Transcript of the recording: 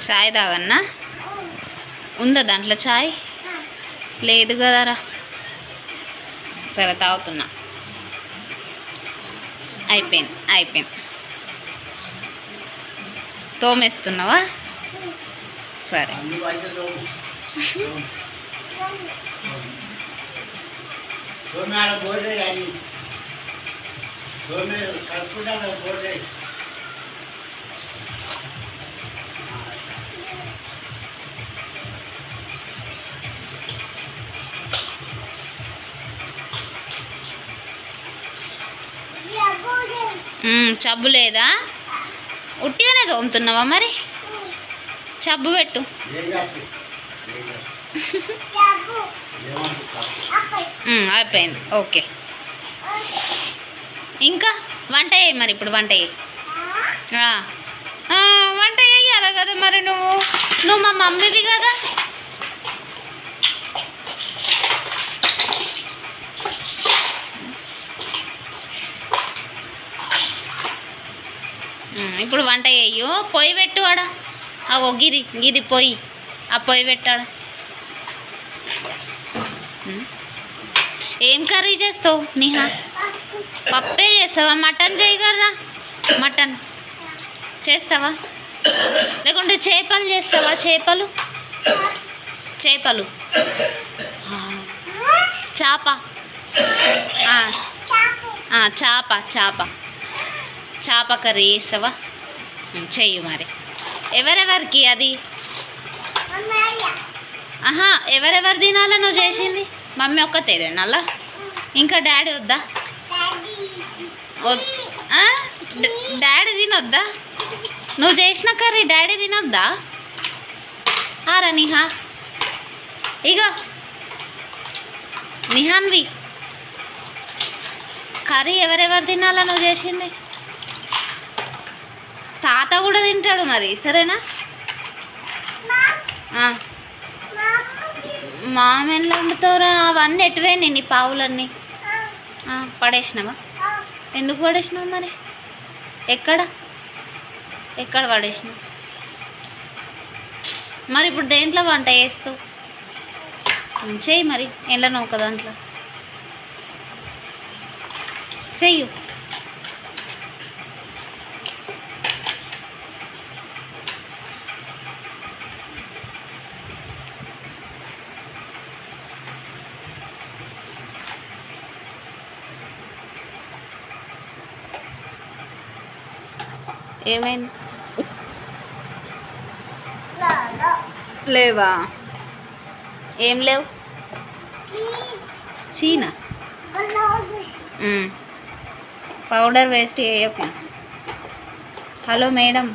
చాయ్ తాగన్నా? ఉందా దాంట్లో చాయ్? లేదు కదరా. సరే తాగుతున్నా. అయిపోయింది. తోమేస్తున్నావా? సరే. చబ్బు లేదా? ఉట్టిగానే తోముతున్నావా మరి? చబ్బు పెట్టు. అయిపోయింది. ఓకే. ఇంకా వంట చేయి మరి. ఇప్పుడు వంట చేయి. వంట చేయాలి కదా మరి. నువ్వు మా మమ్మీవి కదా. ఇప్పుడు వంట చేయు. పొయ్యి పెట్టు ఆడ. అగో గిది పొయ్యి. ఆ పొయ్యి పెట్టాడ. ఏం కర్రీ చేస్తావు నిహా? పప్పే చేస్తావా? మటన్ చేయగలరా? మటన్ చేస్తావా? లేకుంటే చేపలు చేస్తావా? చేపలు చేప కర్రీ చేస్తావా? చెయ్యి మరి. ఎవరెవరికి అది? ఎవరెవరు తినాలా నువ్వు చేసింది? మమ్మీ ఒక్కతే తినాలా? ఇంకా డాడీ వద్దా? డాడీ తినొద్దా? నువ్వు చేసిన కర్రీ డాడీ తినొద్దా? ఆరా నిహా. ఇక నిహాన్వి కర్రీ ఎవరెవరు తినాలా నువ్వు చేసింది? తాత కూడా తింటాడు మరి. సరేనా? మామెన్లో వండుతావురా? అవన్నీ ఎటువైనాయి నీ పావులన్నీ? పడేసినావా? ఎందుకు పడేసినావు మరి? ఎక్కడ పడేసినావు మరి? ఇప్పుడు దేంట్లో వంట చేస్తావు? చెయ్యి మరి. ఎల్లనో ఒక దాంట్లో చెయ్యు. ఏమైంది? లేవా? ఏం లేవు? చీనా పౌడర్ వేస్ట్ చేయకు. Hello madam.